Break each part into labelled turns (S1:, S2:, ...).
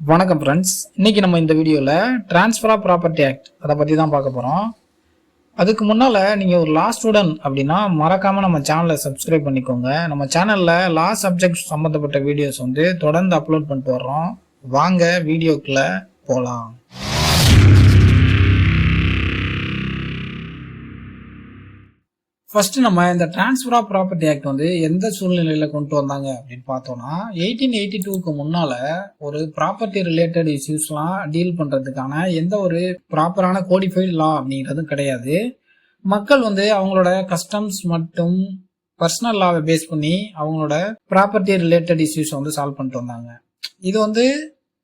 S1: வணக்கம் ஃப்ரெண்ட்ஸ். இன்னைக்கு நம்ம இந்த வீடியோவில் ட்ரான்ஸ்ஃபர் ஆஃப் ப்ராப்பர்ட்டி ஆக்ட் அதை பற்றி தான் பார்க்க போகிறோம். அதுக்கு முன்னால் நீங்கள் ஒரு லா ஸ்டூடெண்ட் அப்படின்னா மறக்காமல் நம்ம சேனலை சப்ஸ்கிரைப் பண்ணிக்கோங்க. நம்ம சேனலில் லா சப்ஜெக்ட் சம்மந்தப்பட்ட வீடியோஸ் தொடர்ந்து அப்லோட் பண்ணிட்டு வர்றோம். வாங்க வீடியோக்குள்ளே போகலாம். ஃபர்ஸ்ட் நம்ம இந்த டிரான்ஸ்ஃபர் ஆஃப் ப்ராப்பர்ட்டி ஆக்ட் எந்த சூழ்நிலையில கொண்டு வந்தாங்க அப்படின்னு பார்த்தோம்னா 1882க்கு முன்னால ஒரு ப்ராப்பர்ட்டி ரிலேட்டட் இஷ்யூஸ்லாம் டீல் பண்றதுக்கான எந்த ஒரு ப்ராப்பரான கோடிஃபைடு லா அப்படிங்கிறதும் கிடையாது. மக்கள் அவங்களோட கஸ்டம்ஸ் மற்றும் பர்சனல் லாவை பேஸ் பண்ணி அவங்களோட ப்ராப்பர்ட்டி ரிலேட்டட் இஷ்யூஸ் சால்வ் பண்ணிட்டு வந்தாங்க. இது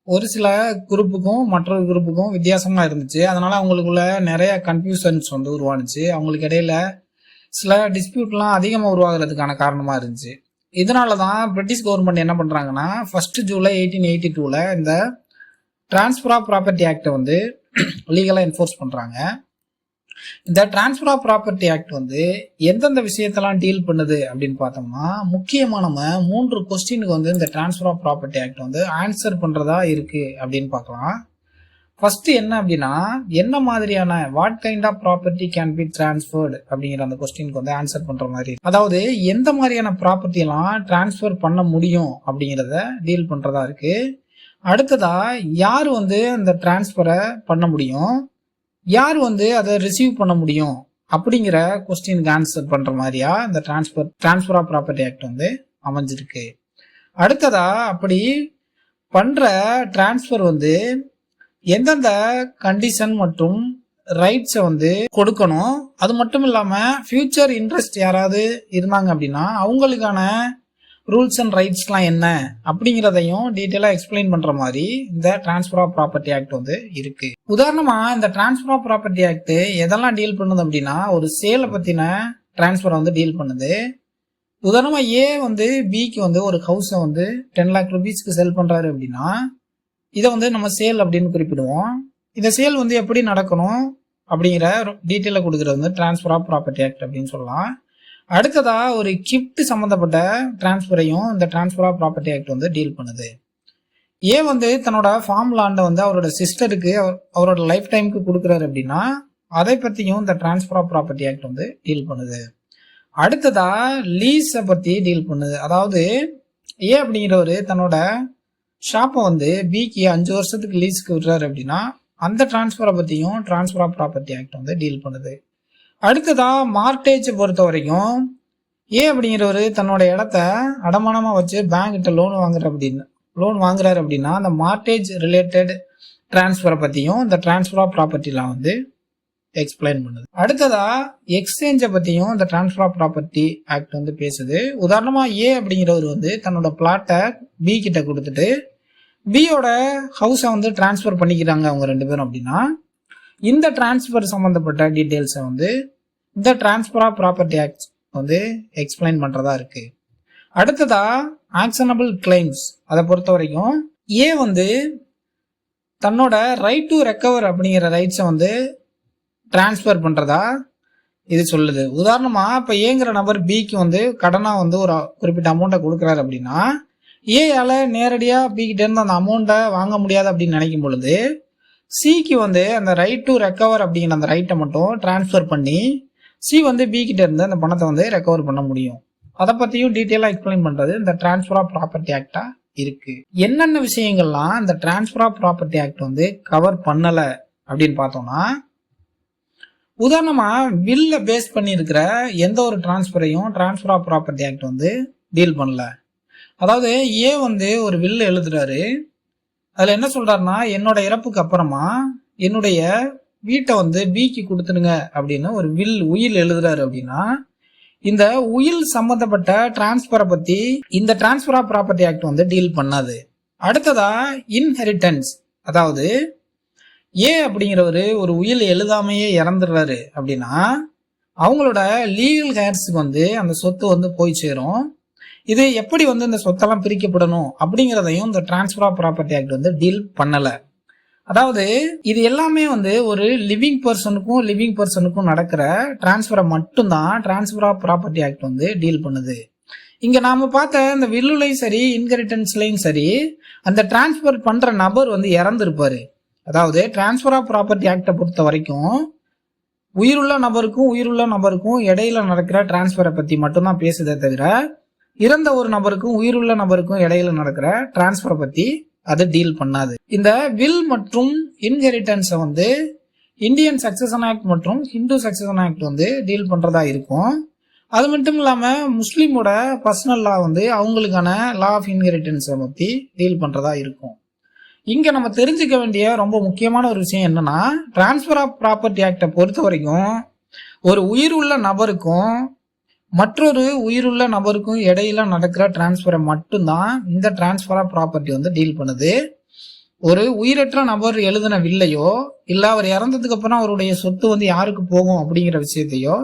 S1: ஒரு சில குரூப்புக்கும் மற்றொரு குரூப்புக்கும் வித்தியாசமா இருந்துச்சு. அதனால அவங்களுக்குள்ள நிறைய கன்ஃபியூஷன்ஸ் உருவானுச்சு. அவங்களுக்கு இடையில சில டிஸ்பியூட்லாம் அதிகமாக உருவாகிறதுக்கான காரணமாக இருந்துச்சு. இதனால தான் பிரிட்டிஷ் கவர்மெண்ட் என்ன பண்ணுறாங்கன்னா 1 ஜூலை 1882 இந்த டிரான்ஸ்ஃபர் ஆஃப் ப்ராப்பர்ட்டி ஆக்டை லீகலாக என்ஃபோர்ஸ் பண்ணுறாங்க. இந்த டிரான்ஸ்ஃபர் ஆஃப் ப்ராப்பர்ட்டி ஆக்ட் எந்தெந்த விஷயத்தெல்லாம் டீல் பண்ணுது அப்படின்னு பார்த்தோம்னா, முக்கியமாக நம்ம 3 கொஸ்டினுக்கு இந்த transfer of property act answer பண்ணுறதா இருக்குது அப்படின்னு பார்க்கலாம். ஃபர்ஸ்ட் என்ன அப்படின்னா, என்ன மாதிரியான what kind of property can be transferred அப்படிங்கிற அந்த கொஸ்டினுக்கு ஆன்சர் பண்ற மாதிரி, அதாவது எந்த மாதிரியான ப்ராப்பர்ட்டி எல்லாம் டிரான்ஸ்ஃபர் பண்ண முடியும் அப்படிங்கிறத டீல் பண்றதா இருக்கு. அடுத்ததா யார் அந்த டிரான்ஸ்ஃபரை பண்ண முடியும், யார் அதை ரிசீவ் பண்ண முடியும் அப்படிங்கிற கொஸ்டினுக்கு ஆன்சர் பண்ற மாதிரியா இந்த டிரான்ஸ்ஃபர் ஆஃப் ப்ராப்பர்ட்டி ஆக்ட் அமைஞ்சிருக்கு. அடுத்ததா அப்படி பண்ற டிரான்ஸ்ஃபர் எந்தெந்த கண்டிஷன் மற்றும் ரைட்ஸை கொடுக்கணும், அது மட்டும் இல்லாம ஃபியூச்சர் இன்ட்ரெஸ்ட் யாராவது இருந்தாங்க அப்படின்னா அவங்களுக்கான ரூல்ஸ் அண்ட் ரைட்ஸ்லாம் என்ன அப்படிங்கிறதையும் டீட்டெயிலா எக்ஸ்பிளைன் பண்ற மாதிரி இந்த டிரான்ஸ்ஃபர் ஆஃப் ப்ராப்பர்ட்டி ஆக்ட் இருக்கு. உதாரணமா இந்த டிரான்ஸ்ஃபர் ஆஃப் ப்ராப்பர்ட்டி ஆக்ட் எதெல்லாம் டீல் பண்ணுது அப்படின்னா, ஒரு சேலை பத்தின டிரான்ஸ்ஃபரை டீல் பண்ணுது. உதாரணமா ஏ பிக்கு ஒரு ஹவுஸை 10 lakh rupeesக்கு செல் பண்றாரு அப்படின்னா இதை நம்ம சேல் அப்படின்னு குறிப்பிடுவோம். இந்த சேல் எப்படி நடக்கணும் அப்படிங்கிற டீட்டெயில கொடுக்கறது டிரான்ஸ்ஃபர் ஆஃப் ப்ராப்பர்ட்டி ஆக்ட் அப்படின்னு சொல்லலாம். அடுத்ததா ஒரு கிஃப்ட் சம்பந்தப்பட்ட டிரான்ஸ்ஃபரையும் இந்த transfer of property act deal பண்ணுது. ஏ தன்னோட ஃபார்ம் லேண்டை அவரோட சிஸ்டருக்கு அவரோட லைஃப் டைமுக்கு கொடுக்குறாரு அப்படின்னா அதை பத்தியும் இந்த transfer of property act deal பண்ணுது. அடுத்ததா லீஸை பத்தி டீல் பண்ணுது. அதாவது ஏ அப்படிங்கிறவரு தன்னோட ஷாப்பை பிக்கு 5 வருஷத்துக்கு லீஸுக்கு விடுறாரு அப்படின்னா அந்த டிரான்ஸ்ஃபரை பத்தியும் transfer of property act deal பண்ணுது. அடுத்ததா மார்டேஜை பொறுத்த வரைக்கும் ஏ அப்படிங்கிறவரு தன்னோட இடத்த அடமானமா வச்சு பேங்க் கிட்ட லோன் வாங்குறாரு அப்படின்னா அந்த மார்டேஜ் ரிலேட்டட் டிரான்ஸ்ஃபரை பத்தியும் இந்த டிரான்ஸ்ஃபர் ஆஃப் ப்ராப்பர்ட்டிலாம் எக்ஸ்பிளைன் பண்ணுது. அடுத்ததா எக்ஸ்சேஞ்சை பத்தியும் இந்த டிரான்ஸ்ஃபர் ஆஃப் ப்ராப்பர்ட்டி ஆக்ட் பேசுது. உதாரணமா ஏ அப்படிங்கிறவர் தன்னோட பிளாட்டை பி கிட்ட கொடுத்துட்டு பியோட ஹவுஸை டிரான்ஸ்ஃபர் பண்ணிக்கிறாங்க அவங்க 2 பேரும் அப்படின்னா இந்த டிரான்ஸ்ஃபர் சம்பந்தப்பட்ட டீட்டெயில்ஸை இந்த transfer of property act explain பண்றதா இருக்கு. அடுத்ததா ஆக்ஷனபிள் கிளைம்ஸ் அதை பொறுத்த வரைக்கும் ஏ தன்னோட ரைட் டு ரெக்கவர் அப்படிங்கிற ரைட்ஸை டிரான்ஸ்ஃபர் பண்றதா இது சொல்லுது. உதாரணமா இப்ப ஏங்கிற நபர் பிக்கு கடனா ஒரு குறிப்பிட்ட அமௌண்ட்டை கொடுக்குறாரு அப்படின்னா ஏயால நேரடியா பி கிட்ட இருந்து அந்த அமௌண்ட்டை வாங்க முடியாது அப்படின்னு நினைக்கும் பொழுது சிக்கு அந்த ரைட் டு ரெக்கவர் அப்படிங்கிற அந்த ரைட்டை மட்டும் டிரான்ஸ்ஃபர் பண்ணி சி பி கிட்ட இருந்து அந்த பணத்தை ரெக்கவர் பண்ண முடியும். அதை பத்தியும் டீட்டெயிலா எக்ஸ்பிளைன் பண்றது இந்த டிரான்ஸ்ஃபர் ஆஃப் ப்ராப்பர்ட்டி ஆக்டா இருக்கு. என்னென்ன விஷயங்கள்லாம் இந்த transfer of property act cover பண்ணல அப்படின்னு பார்த்தோம்னா, உதாரணமா வில்ல பேஸ் பண்ணி இருக்கிற எந்த ஒரு டிரான்ஸ்ஃபரையும் transfer of property act deal பண்ணல. அதாவது ஏ ஒரு வில்ல எழுதுறாரு. அதுல என்ன சொல்றாருன்னா, என்னோட இறப்புக்கு அப்புறமா என்னுடைய வீட்டை பிக்கு கொடுத்துருங்க அப்படின்னு ஒரு உயில் எழுதுறாரு அப்படின்னா இந்த உயில் சம்பந்தப்பட்ட டிரான்ஸ்ஃபரை பத்தி இந்த transfer of property act deal பண்ணாது. அடுத்ததா இன்ஹெரிட்டன்ஸ், அதாவது ஏ அப்படிங்கிறவரு ஒரு உயில் எழுதாமையே இறந்துடுறாரு அப்படின்னா அவங்களோட லீகல் ஹேர்ஸுக்கு அந்த சொத்து போய் சேரும். இது எப்படி இந்த சொத்தெல்லாம் பிரிக்கப்படணும் அப்படிங்கிறதையும் இந்த transfer of property act deal பண்ணல. அதாவது இது எல்லாமே ஒரு லிவிங் பர்சனுக்கும் நடக்கிற டிரான்ஸ்ஃபரை மட்டும்தான் transfer of property act deal பண்ணுது. இங்க நாம பார்த்த இந்த வில்லுலையும் சரி இன்ஹெரிட்டன்ஸ்லயும் சரி அந்த டிரான்ஸ்பர் பண்ற நபர் வந்து இறந்துருப்பாரு. அதாவது டிரான்ஸ்பர் ஆஃப் ப்ராப்பர்ட்டி ஆக்டை பொறுத்த வரைக்கும் உயிருள்ள நபருக்கும் இடையில நடக்கிற டிரான்ஸ்பரை பத்தி மட்டும்தான் பேசுதே தவிர இறந்த ஒரு நபருக்கும் உயிருள்ள நபருக்கும் இடையில நடக்கிற டிரான்ஸ்பரை பத்தி அது டீல் பண்ணாது. இந்த வில் மற்றும் இன்ஹெரிட்டன்ஸை வந்து இந்தியன் சக்சஷன் ஆக்ட் மற்றும் ஹிந்து சக்சஷன் ஆக்ட் வந்து டீல் பண்றதா இருக்கும். அது மட்டும் இல்லாம முஸ்லீமோட பர்சனல் லா வந்து அவங்களுக்கான லா ஆஃப் இன்ஹெரிட்டன்ஸை பத்தி டீல் பண்றதா இருக்கும். இங்க நம்ம தெரிஞ்சுக்க வேண்டிய ரொம்ப முக்கியமான ஒரு விஷயம் என்னன்னா, டிரான்ஸ்பர் ஆஃப் ப்ராப்பர்ட்டி ஆக்டை பொறுத்த வரைக்கும் ஒரு உயிருள்ள நபருக்கும் மற்றொரு உயிருள்ள நபருக்கும் இடையில நடக்கிற டிரான்ஸ்பரை மட்டும்தான் இந்த டிரான்ஸ்பர் ஆஃப் ப்ராப்பர்ட்டி வந்து டீல் பண்ணுது. ஒரு உயிரற்ற நபர் எழுதின வில்லையோ இல்ல அவர் இறந்ததுக்கு அப்புறம் அவருடைய சொத்து வந்து யாருக்கு போகும் அப்படிங்கிற விஷயத்தையோ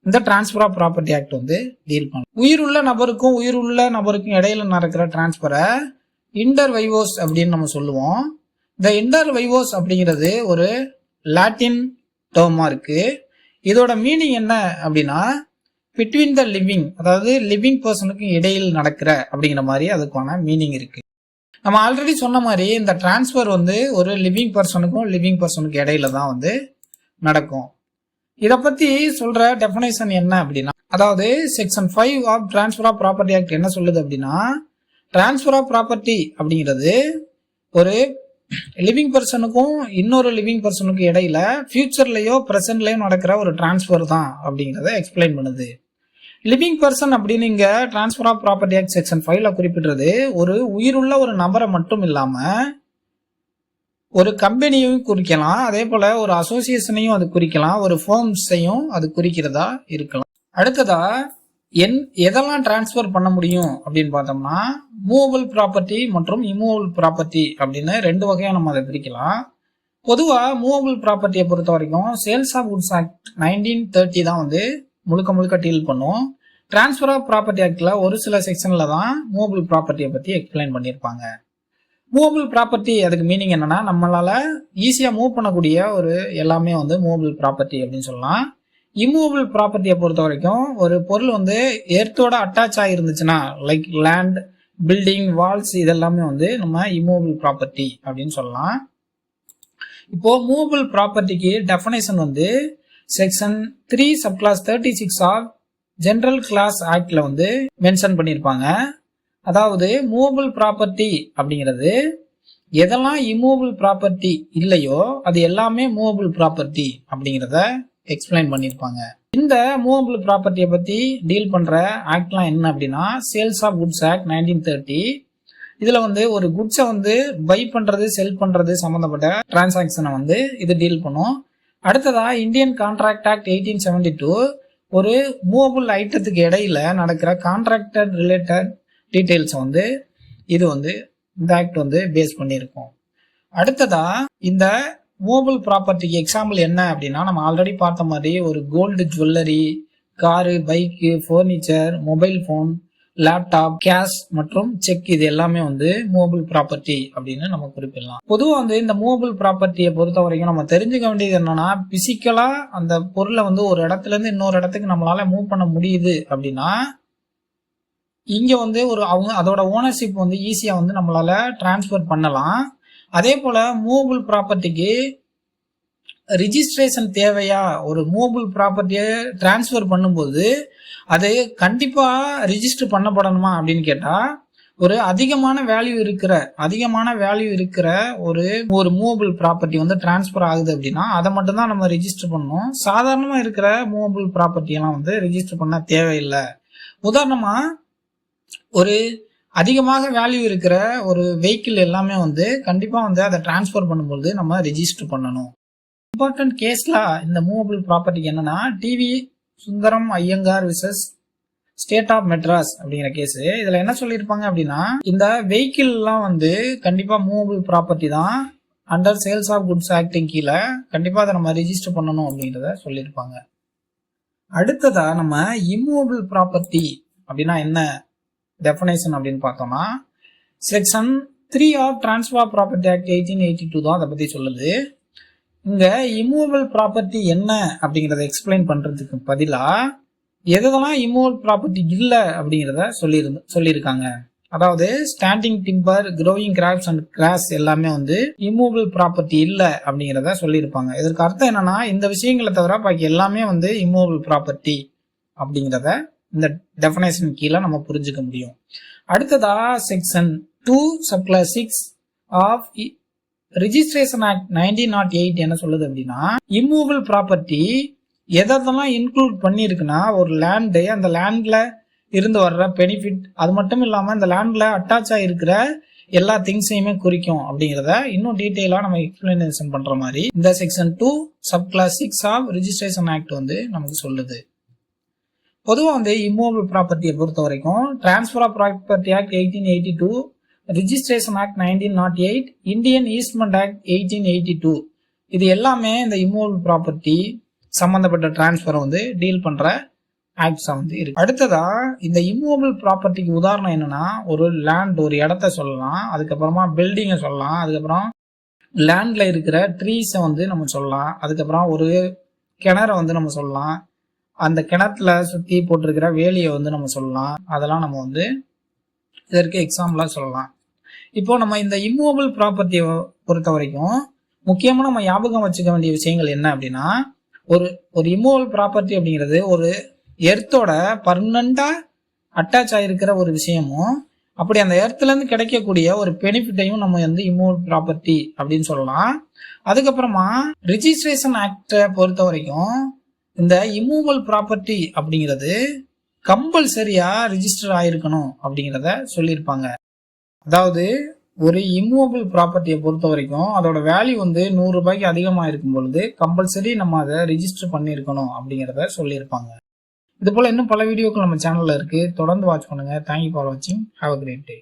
S1: இந்த டிரான்ஸ்பர் ஆஃப் ப்ராப்பர்ட்டி ஆக்ட் வந்து டீல் பண்ணும். உயிருள்ள நபருக்கும் இடையில நடக்கிற டிரான்ஸ்பரை இன்டர் வைவோஸ் அப்படின்னு நம்ம சொல்லுவோம். இந்த இன்டர் வைவோஸ் அப்படிங்கிறது ஒரு லாட்டின் டேர்மா இருக்கு. இதோட மீனிங் என்ன அப்படின்னா பிட்வீன் த லிவிங், அதாவது லிவிங் பர்சனுக்கு இடையில் நடக்கிற அப்படிங்கிற மாதிரி அதுக்கான மீனிங் இருக்கு. நம்ம ஆல்ரெடி சொன்ன மாதிரி இந்த டிரான்ஸ்பர் வந்து ஒரு லிவிங் பர்சனுக்கு இடையில தான் வந்து நடக்கும். இதை பத்தி சொல்ற டெஃபினேஷன் என்ன அப்படின்னா, அதாவது section 5 of transfer of property act என்ன சொல்லுது அப்படின்னா, டிரான்ஸ்பர் ஆஃப் ப்ராப்பர்ட்டி அப்படிங்கிறது ஒரு லிவிங் பர்சனுக்கும் இன்னொரு லிவிங் பர்சனுக்கும் இடையில ஃபியூச்சர்லயோ பிரசன்ட்லயோ நடக்கிற ஒரு டிரான்ஸ்பர் தான் அப்படிங்கிறத எக்ஸ்பிளைன் பண்ணுது. லிவிங் பர்சன் அப்படின்னு இங்க transfer of property act section 5ல குறிப்பிடுறது ஒரு உயிருள்ள ஒரு நபரை மட்டும் இல்லாம ஒரு கம்பெனியும் குறிக்கலாம், அதே போல ஒரு அசோசியேஷனையும் அது குறிக்கலாம், ஒரு ஃபர்ம்ஸையும் அது குறிக்கிறதா இருக்கலாம். அடுத்ததா எதெல்லாம் டிரான்ஸ்பர் பண்ண முடியும் அப்படின்னு பார்த்தோம்னா, மூவபிள் ப்ராப்பர்ட்டி மற்றும் இம்மூவபிள் ப்ராப்பர்ட்டி அப்படின்னு ரெண்டு வகையா நம்ம அதை பிரிக்கலாம். பொதுவா மூவபிள் ப்ராப்பர்ட்டியை பொறுத்த வரைக்கும் சேல்ஸ் ஆஃப் குட்ஸ் ஆக்ட் 1930 தான் வந்து முழுக்க டீல் பண்ணும். டிரான்ஸ்பர் ஆஃப் ப்ராப்பர்ட்டி ஆக்ட்ல ஒரு சில செக்ஷன்ல தான் மூவபிள் ப்ராப்பர்ட்டியை பத்தி எக்ஸ்பிளைன் பண்ணியிருப்பாங்க. மூவபிள் ப்ராப்பர்ட்டி அதுக்கு மீனிங் என்னன்னா, நம்மளால ஈஸியா மூவ் பண்ணக்கூடிய ஒரு எல்லாமே வந்து மூவபிள் ப்ராப்பர்ட்டி அப்படின்னு சொல்லலாம். இம்மூவபிள் ப்ராப்பர்ட்டியை பொறுத்த வரைக்கும் ஒரு பொருள் வந்து எர்த்தோட அட்டாச் ஆகிருந்துச்சுன்னா, லைக் லேண்ட், பில்டிங், வால்ஸ், இதெல்லாமே வந்து நம்ம இம்மூவபிள் ப்ராப்பர்ட்டி அப்படின்னு சொல்லலாம். இப்போ மூவபிள் ப்ராப்பர்ட்டிக்கு டெஃபினேஷன் வந்து section 3 subclause 36 of General Clause ஆக்ட்ல வந்து மென்ஷன் பண்ணியிருப்பாங்க. அதாவது மூவபிள் ப்ராப்பர்ட்டி அப்படிங்கிறது எதெல்லாம் இம்மூவபிள் ப்ராப்பர்ட்டி இல்லையோ அது எல்லாமே மூவபிள் ப்ராப்பர்ட்டி அப்படிங்கிறத எக்ஸ்பிளைன் பண்ணியிருப்பாங்க. இந்த மூவபிள் ப்ராப்பர்ட்டியை பத்தி டீல் பண்ற ஆக்ட்லாம் என்ன அப்படின்னா, சேல்ஸ் ஆஃப் குட்ஸ் ஆக்ட் 1930. இதுல வந்து ஒரு குட்ஸை வந்து பை பண்றது, செல் பண்றது சம்பந்தப்பட்ட டிரான்சாக்சனை வந்து இது டீல் பண்ணும். அடுத்ததா இந்தியன் கான்ட்ராக்ட் ஆக்ட் 1872 ஒரு மூவபிள் ஐட்டத்துக்கு இடையில நடக்கிற கான்ட்ராக்டட் ரிலேட்டட் டீடைல்ஸ் வந்து இது வந்து இந்த ஆக்ட் வந்து பேஸ் பண்ணியிருக்கோம். அடுத்ததா இந்த மூவபிள் ப்ராப்பர்ட்டிக்கு எக்ஸாம்பிள் என்ன அப்படின்னா, நம்ம ஆல்ரெடி பார்த்த மாதிரி ஒரு gold jewellery, car, bike, furniture, mobile phone, laptop, cash மற்றும் செக், இது எல்லாமே வந்து மூவபிள் ப்ராப்பர்ட்டி அப்படின்னு நம்ம குறிப்பிடலாம். பொதுவாக வந்து இந்த மூவபிள் ப்ராப்பர்ட்டியை பொறுத்த வரைக்கும் நம்ம தெரிஞ்சுக்க வேண்டியது என்னன்னா, பிசிக்கலா அந்த பொருளை வந்து ஒரு இடத்துல இருந்து இன்னொரு இடத்துக்கு நம்மளால மூவ் பண்ண முடியுது அப்படின்னா இங்க வந்து ஒரு அதோட ஓனர்ஷிப் வந்து ஈஸியா வந்து நம்மளால டிரான்ஸ்பர் பண்ணலாம். அதே போல மூவபிள் ப்ராப்பர்ட்டிக்கு ரிஜிஸ்ட்ரேஷன் தேவையா? ஒரு மூவபிள் ப்ராப்பர்ட்டியை டிரான்ஸ்பர் பண்ணும்போது அது கண்டிப்பா ரிஜிஸ்டர் பண்ணப்படணுமா அப்படின்னு கேட்டா, ஒரு அதிகமான வேல்யூ இருக்கிற ஒரு மூவபிள் ப்ராப்பர்ட்டி வந்து டிரான்ஸ்பர் ஆகுது அப்படின்னா அதை மட்டும் தான் நம்ம ரிஜிஸ்டர் பண்ணணும். சாதாரணமா இருக்கிற மூவபிள் ப்ராப்பர்ட்டி எல்லாம் வந்து ரிஜிஸ்டர் பண்ண தேவையில்லை. உதாரணமா ஒரு அதிகமாக வேல்யூ இருக்கிற ஒரு வெஹிக்கிள் எல்லாமே வந்து கண்டிப்பா வந்து அதை டிரான்ஸ்பர் பண்ணும்போது நம்ம ரெஜிஸ்டர் பண்ணணும். இம்பார்ட்டன்ட் கேஸ்ல இந்த மூவபிள் ப்ராப்பர்ட்டிக்கு என்னன்னா, TV Sundaram Iyengar versus state of Madras அப்படிங்கிற கேஸ். இதுல என்ன சொல்லியிருப்பாங்க அப்படின்னா, இந்த வெஹிக்கிள் எல்லாம் வந்து கண்டிப்பா மூவபிள் ப்ராப்பர்ட்டி தான், அண்டர் சேல்ஸ் ஆஃப் குட்ஸ் ஆக்டிங் கீழே கண்டிப்பா அதை நம்ம ரெஜிஸ்டர் பண்ணணும் அப்படின்றத சொல்லியிருப்பாங்க. அடுத்ததா நம்ம இம்மூவபிள் ப்ராப்பர்ட்டி அப்படின்னா என்ன டெஃபினேஷன் அப்படின்னு பார்த்தோம்னா, section 3 of transfer of property act 1882 தான் அதை பத்தி சொல்லுது. இங்க இம்மூவபிள் ப்ராப்பர்ட்டி என்ன அப்படிங்கறத எக்ஸ்பிளைன் பண்றதுக்கு பதிலா எதெல்லாம் இம்மூவபிள் ப்ராப்பர்ட்டி இல்லை அப்படிங்கிறத சொல்லியிருக்காங்க. அதாவது standing timber, growing crops and grass எல்லாமே வந்து இம்மூவபிள் ப்ராப்பர்ட்டி இல்லை அப்படிங்கிறத சொல்லியிருப்பாங்க. இதற்கு அர்த்தம் என்னன்னா, இந்த விஷயங்களை தவிர பாக்கி எல்லாமே வந்து இம்மூவபிள் ப்ராப்பர்ட்டி அப்படிங்கிறத இந்த டெஃபினேஷன் கீழே நம்ம புரிஞ்சுக்க முடியும். அடுத்ததா section 2 subclause 6 of registration act 1908 என்ன சொல்லுது அப்படின்னா, இம்மூவபிள் ப்ராப்பர்ட்டி எதெல்லாம் இன்க்ளூட் பண்ணியிருக்குன்னா, ஒரு லேண்டு, அந்த லேண்ட்ல இருந்து வர்ற பெனிஃபிட், அது மட்டும் இல்லாம இந்த லேண்ட்ல அட்டாச் ஆகிருக்கிற எல்லா திங்ஸையுமே குறிக்கும் அப்படிங்கிறத இன்னும் டீட்டெயிலா நம்ம எக்ஸ்பிளனேஷன் பண்ற மாதிரி இந்த section 2 subclause 6 of registration act வந்து நமக்கு சொல்லுது. பொதுவாக வந்து இம்மூவபிள் ப்ராப்பர்ட்டியை பொறுத்த வரைக்கும் transfer of property act 1882, registration act 1908, Indian easement act 1882 இது எல்லாமே இந்த இம்மூவபிள் ப்ராப்பர்ட்டி சம்பந்தப்பட்ட டிரான்ஸ்ஃபரை வந்து டீல் பண்ற ஆக்ட்ஸா வந்து இருக்கு. அடுத்ததா இந்த இம்மூவபிள் ப்ராப்பர்ட்டிக்கு உதாரணம் என்னன்னா, ஒரு லேண்ட், ஒரு இடத்த சொல்லலாம், அதுக்கப்புறமா பில்டிங்கை சொல்லலாம், அதுக்கப்புறம் லேண்ட்ல இருக்கிற ட்ரீஸை வந்து நம்ம சொல்லலாம், அதுக்கப்புறம் ஒரு கிணறை வந்து நம்ம சொல்லலாம், அந்த கிணத்துல சுத்தி போட்டிருக்கிற வேலியை வந்து நம்ம சொல்லலாம். அதெல்லாம் நம்ம வந்து இதற்கு எக்ஸாம்பிளா சொல்லலாம். இப்போ நம்ம இந்த இம்மூவபிள் ப்ராப்பர்ட்டியை பொறுத்த வரைக்கும் முக்கியமா நம்ம ஞாபகம் வச்சுக்க வேண்டிய விஷயங்கள் என்ன அப்படின்னா, ஒரு இம்மூவபிள் ப்ராப்பர்ட்டி அப்படிங்கிறது ஒரு எர்த்தோட பர்மனண்டா அட்டாச் ஆகிருக்கிற ஒரு விஷயமும், அப்படி அந்த எர்த்துல இருந்து கிடைக்கக்கூடிய ஒரு பெனிஃபிட்டையும் நம்ம வந்து இம்மூவபிள் ப்ராப்பர்ட்டி அப்படின்னு சொல்லலாம். அதுக்கப்புறமா ரிஜிஸ்ட்ரேஷன் ஆக்டை பொறுத்த வரைக்கும் இந்த இம்மூவபிள் ப்ராப்பர்ட்டி அப்படிங்கிறது கம்பல்சரியா ரிஜிஸ்டர் ஆயிருக்கணும் அப்படிங்கிறத சொல்லியிருப்பாங்க. அதாவது ஒரு இம்மூவபிள் ப்ராப்பர்ட்டியை பொறுத்த வரைக்கும் அதோட வேல்யூ வந்து 100 ரூபாய்க்கு அதிகமாக இருக்கும் பொழுது கம்பல்சரி நம்ம அதை ரிஜிஸ்டர் பண்ணியிருக்கணும் அப்படிங்கிறத சொல்லியிருப்பாங்க. இது போல இன்னும் பல வீடியோக்கள் நம்ம சேனல்ல இருக்கு. தொடர்ந்து வாட்ச் பண்ணுங்க. தேங்க்யூ ஃபார் வாட்சிங். Have a great day.